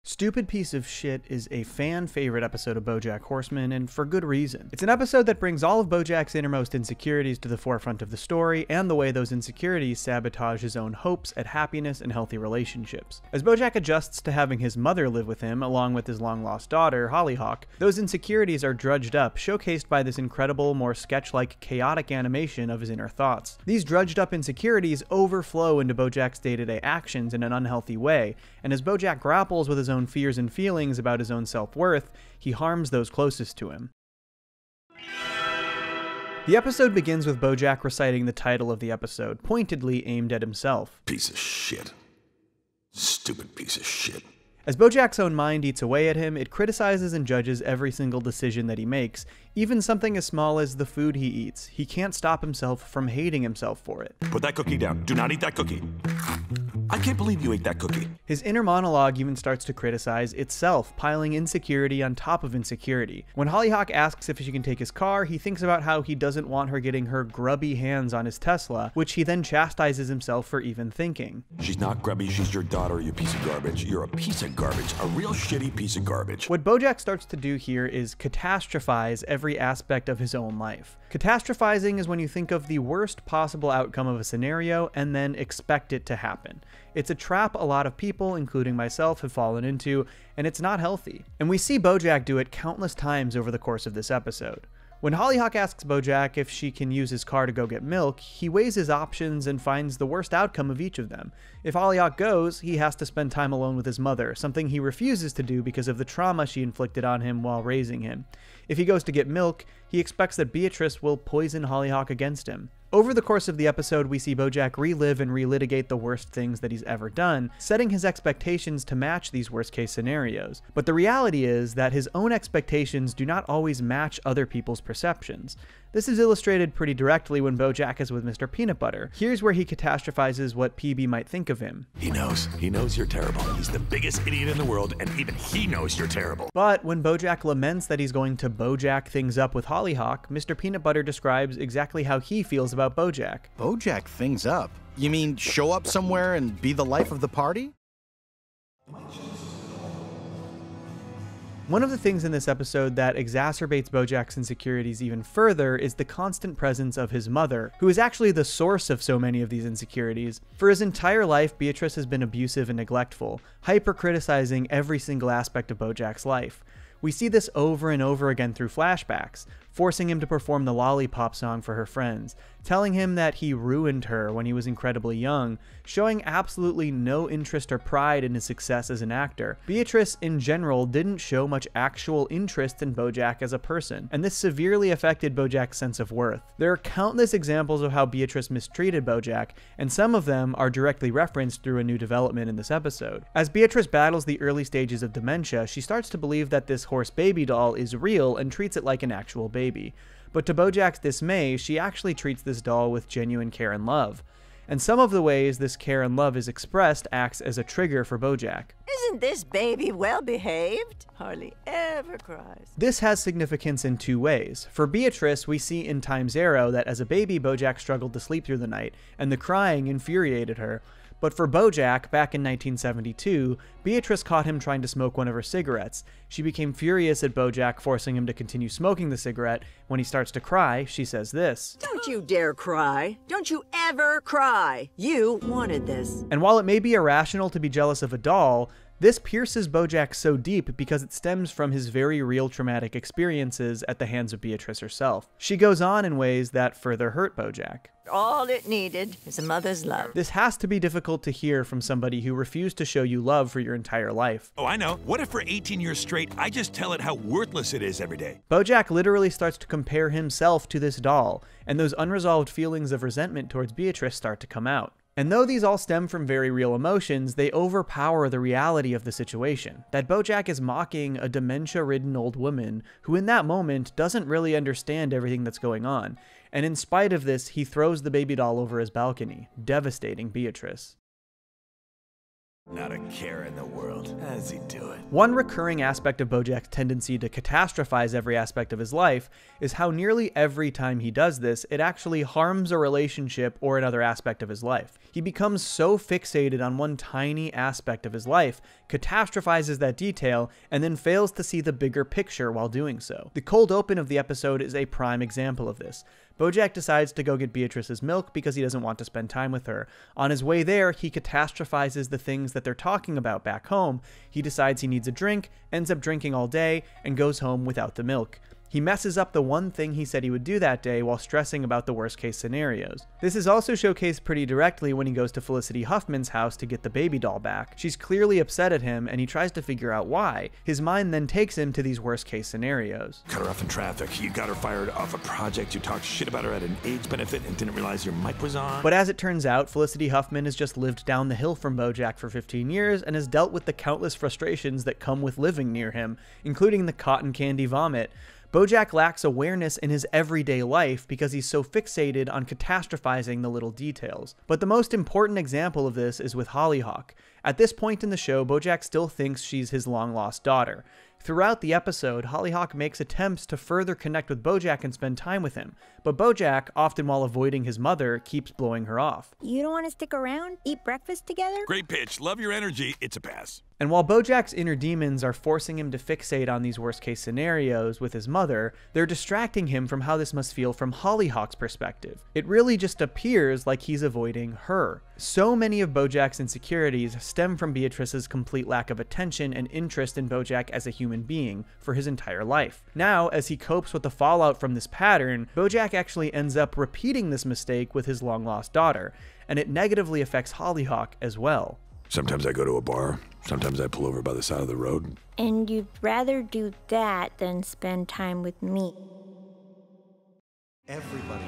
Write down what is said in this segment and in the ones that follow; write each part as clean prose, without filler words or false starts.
Stupid Piece of Shit is a fan-favorite episode of BoJack Horseman, and for good reason. It's an episode that brings all of BoJack's innermost insecurities to the forefront of the story, and the way those insecurities sabotage his own hopes at happiness and healthy relationships. As BoJack adjusts to having his mother live with him, along with his long-lost daughter, Hollyhock, those insecurities are drudged up, showcased by this incredible, more sketch-like, chaotic animation of his inner thoughts. These drudged-up insecurities overflow into BoJack's day-to-day actions in an unhealthy way, and as BoJack grapples with his own fears and feelings about his own self-worth, he harms those closest to him. The episode begins with BoJack reciting the title of the episode, pointedly aimed at himself. Piece of shit. Stupid piece of shit. As BoJack's own mind eats away at him, it criticizes and judges every single decision that he makes, even something as small as the food he eats. He can't stop himself from hating himself for it. Put that cookie down. Do not eat that cookie. I can't believe you ate that cookie. His inner monologue even starts to criticize itself, piling insecurity on top of insecurity. When Hollyhock asks if she can take his car, he thinks about how he doesn't want her getting her grubby hands on his Tesla, which he then chastises himself for even thinking. She's not grubby, she's your daughter, you piece of garbage. You're a piece of garbage, a real shitty piece of garbage. What BoJack starts to do here is catastrophize every aspect of his own life. Catastrophizing is when you think of the worst possible outcome of a scenario and then expect it to happen. It's a trap a lot of people, including myself, have fallen into, and it's not healthy. And we see BoJack do it countless times over the course of this episode. When Hollyhock asks BoJack if she can use his car to go get milk, he weighs his options and finds the worst outcome of each of them. If Hollyhock goes, he has to spend time alone with his mother, something he refuses to do because of the trauma she inflicted on him while raising him. If he goes to get milk, he expects that Beatrice will poison Hollyhock against him. Over the course of the episode, we see BoJack relive and relitigate the worst things that he's ever done, setting his expectations to match these worst-case scenarios. But the reality is that his own expectations do not always match other people's perceptions. This is illustrated pretty directly when BoJack is with Mr. Peanut Butter. Here's where he catastrophizes what PB might think of him. He knows you're terrible. He's the biggest idiot in the world, and even he knows you're terrible. But when BoJack laments that he's going to BoJack things up with Hollyhock, Mr. Peanut Butter describes exactly how he feels about BoJack. BoJack things up? You mean show up somewhere and be the life of the party? One of the things in this episode that exacerbates BoJack's insecurities even further is the constant presence of his mother, who is actually the source of so many of these insecurities. For his entire life, Beatrice has been abusive and neglectful, hyper-criticizing every single aspect of BoJack's life. We see this over and over again through flashbacks, forcing him to perform the Lollipop song for her friends, telling him that he ruined her when he was incredibly young, showing absolutely no interest or pride in his success as an actor. Beatrice, in general, didn't show much actual interest in BoJack as a person, and this severely affected BoJack's sense of worth. There are countless examples of how Beatrice mistreated BoJack, and some of them are directly referenced through a new development in this episode. As Beatrice battles the early stages of dementia, she starts to believe that this horse baby doll is real and treats it like an actual baby. But to BoJack's dismay, she actually treats this doll with genuine care and love. And some of the ways this care and love is expressed acts as a trigger for BoJack. Isn't this baby well behaved? Hardly ever cries. This has significance in two ways. For Beatrice, we see in Time's Arrow that as a baby, BoJack struggled to sleep through the night, and the crying infuriated her. But for BoJack, back in 1972, Beatrice caught him trying to smoke one of her cigarettes. She became furious at BoJack, forcing him to continue smoking the cigarette. When he starts to cry, she says this. Don't you dare cry. Don't you ever cry. You wanted this. And while it may be irrational to be jealous of a doll, this pierces BoJack so deep because it stems from his very real traumatic experiences at the hands of Beatrice herself. She goes on in ways that further hurt BoJack. All it needed is a mother's love. This has to be difficult to hear from somebody who refused to show you love for your entire life. Oh, I know. What if for 18 years straight, I just tell it how worthless it is every day? BoJack literally starts to compare himself to this doll, and those unresolved feelings of resentment towards Beatrice start to come out. And though these all stem from very real emotions, they overpower the reality of the situation, that BoJack is mocking a dementia-ridden old woman who in that moment doesn't really understand everything that's going on, and in spite of this, he throws the baby doll over his balcony, devastating Beatrice. Not a care in the world. How does he do it? One recurring aspect of BoJack's tendency to catastrophize every aspect of his life is how nearly every time he does this, it actually harms a relationship or another aspect of his life. He becomes so fixated on one tiny aspect of his life, catastrophizes that detail, and then fails to see the bigger picture while doing so. The cold open of the episode is a prime example of this. BoJack decides to go get Beatrice's milk because he doesn't want to spend time with her. On his way there, he catastrophizes the things that they're talking about back home. He decides he needs a drink, ends up drinking all day, and goes home without the milk. He messes up the one thing he said he would do that day while stressing about the worst case scenarios. This is also showcased pretty directly when he goes to Felicity Huffman's house to get the baby doll back. She's clearly upset at him and he tries to figure out why. His mind then takes him to these worst case scenarios. Cut her off in traffic. You got her fired off a project. You talked shit about her at an AIDS benefit and didn't realize your mic was on. But as it turns out, Felicity Huffman has just lived down the hill from BoJack for 15 years and has dealt with the countless frustrations that come with living near him, including the cotton candy vomit. BoJack lacks awareness in his everyday life because he's so fixated on catastrophizing the little details. But the most important example of this is with Hollyhock. At this point in the show, BoJack still thinks she's his long-lost daughter. Throughout the episode, Hollyhock makes attempts to further connect with BoJack and spend time with him, but BoJack, often while avoiding his mother, keeps blowing her off. You don't want to stick around? Eat breakfast together? Great pitch. Love your energy. It's a pass. And while BoJack's inner demons are forcing him to fixate on these worst-case scenarios with his mother, they're distracting him from how this must feel from Hollyhock's perspective. It really just appears like he's avoiding her. So many of BoJack's insecurities stem from Beatrice's complete lack of attention and interest in BoJack as a human being for his entire life. Now, as he copes with the fallout from this pattern, BoJack actually ends up repeating this mistake with his long-lost daughter, and it negatively affects Hollyhock as well. Sometimes I go to a bar. Sometimes I pull over by the side of the road. And you'd rather do that than spend time with me. Everybody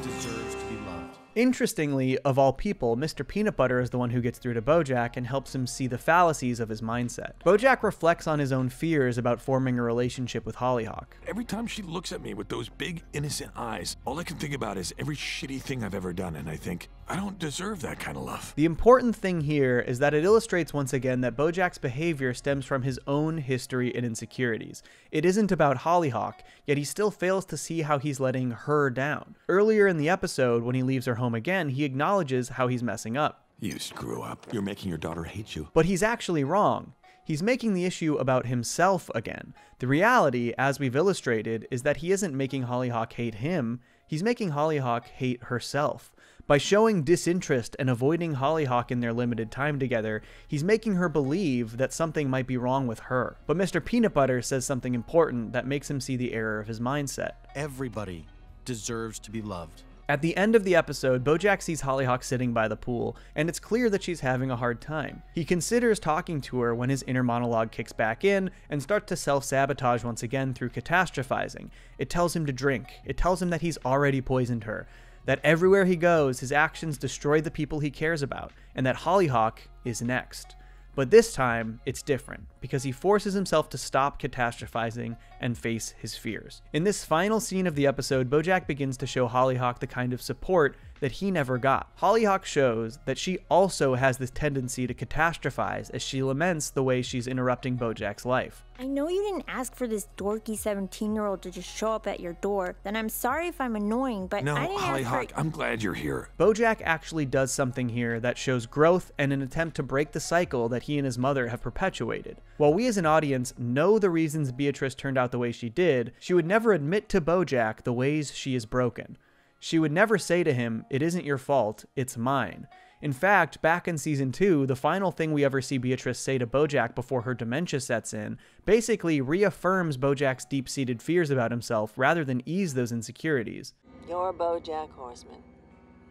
deserves to be loved. Interestingly, of all people, Mr. Peanut Butter is the one who gets through to BoJack and helps him see the fallacies of his mindset. BoJack reflects on his own fears about forming a relationship with Hollyhock. Every time she looks at me with those big, innocent eyes, all I can think about is every shitty thing I've ever done, and I think, I don't deserve that kind of love. The important thing here is that it illustrates once again that BoJack's behavior stems from his own history and insecurities. It isn't about Hollyhock, yet he still fails to see how he's letting her down. Earlier in the episode, when he leaves her home again, he acknowledges how he's messing up. You screw up. You're making your daughter hate you. But he's actually wrong. He's making the issue about himself again. The reality, as we've illustrated, is that he isn't making Hollyhock hate him, he's making Hollyhock hate herself. By showing disinterest and avoiding Hollyhock in their limited time together, he's making her believe that something might be wrong with her. But Mr. Peanut Butter says something important that makes him see the error of his mindset. Everybody deserves to be loved. At the end of the episode, BoJack sees Hollyhock sitting by the pool, and it's clear that she's having a hard time. He considers talking to her when his inner monologue kicks back in and starts to self-sabotage once again through catastrophizing. It tells him to drink. It tells him that he's already poisoned her, that everywhere he goes, his actions destroy the people he cares about, and that Hollyhock is next. But this time, it's different, because he forces himself to stop catastrophizing and face his fears. In this final scene of the episode, BoJack begins to show Hollyhock the kind of support that he never got. Hollyhock shows that she also has this tendency to catastrophize as she laments the way she's interrupting BoJack's life. I know you didn't ask for this dorky 17-year-old to just show up at your door. Then I'm sorry if I'm annoying, but No, I didn't ask Hollyhock, for... I'm glad you're here. BoJack actually does something here that shows growth and an attempt to break the cycle that he and his mother have perpetuated. While we as an audience know the reasons Beatrice turned out the way she did, she would never admit to BoJack the ways she is broken. She would never say to him, "It isn't your fault, it's mine." In fact, back in season 2, the final thing we ever see Beatrice say to BoJack before her dementia sets in basically reaffirms BoJack's deep-seated fears about himself rather than ease those insecurities. You're BoJack Horseman.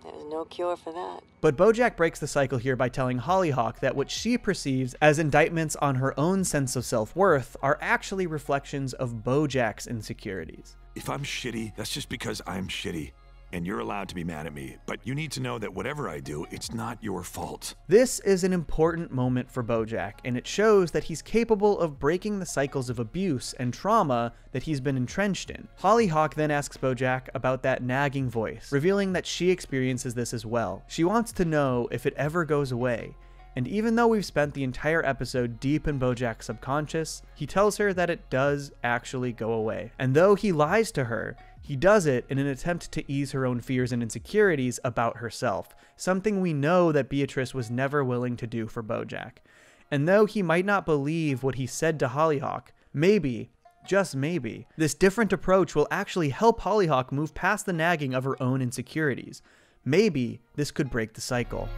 There's no cure for that. But BoJack breaks the cycle here by telling Hollyhock that what she perceives as indictments on her own sense of self-worth are actually reflections of BoJack's insecurities. If I'm shitty, that's just because I'm shitty. And you're allowed to be mad at me, but you need to know that whatever I do, it's not your fault. This is an important moment for BoJack, and it shows that he's capable of breaking the cycles of abuse and trauma that he's been entrenched in. Hollyhock then asks BoJack about that nagging voice, revealing that she experiences this as well. She wants to know if it ever goes away. And even though we've spent the entire episode deep in BoJack's subconscious, he tells her that it does actually go away. And though he lies to her, He does it in an attempt to ease her own fears and insecurities about herself, something we know that Beatrice was never willing to do for BoJack. And though he might not believe what he said to Hollyhock, maybe, just maybe, this different approach will actually help Hollyhock move past the nagging of her own insecurities. Maybe this could break the cycle.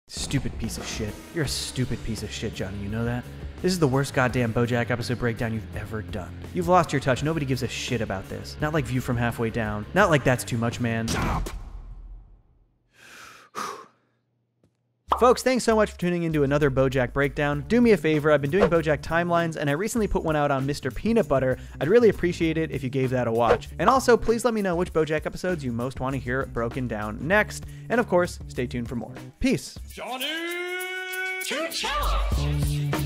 Stupid piece of shit. You're a stupid piece of shit, Johnny, you know that? This is the worst goddamn BoJack episode breakdown you've ever done. You've lost your touch. Nobody gives a shit about this. Not like View from Halfway Down. Not like That's Too Much, man. Stop. Folks, thanks so much for tuning into another BoJack breakdown. Do me a favor, I've been doing BoJack timelines, and I recently put one out on Mr. Peanut Butter. I'd really appreciate it if you gave that a watch. And also, please let me know which BoJack episodes you most want to hear broken down next. And of course, stay tuned for more. Peace. Johnny to Cellos.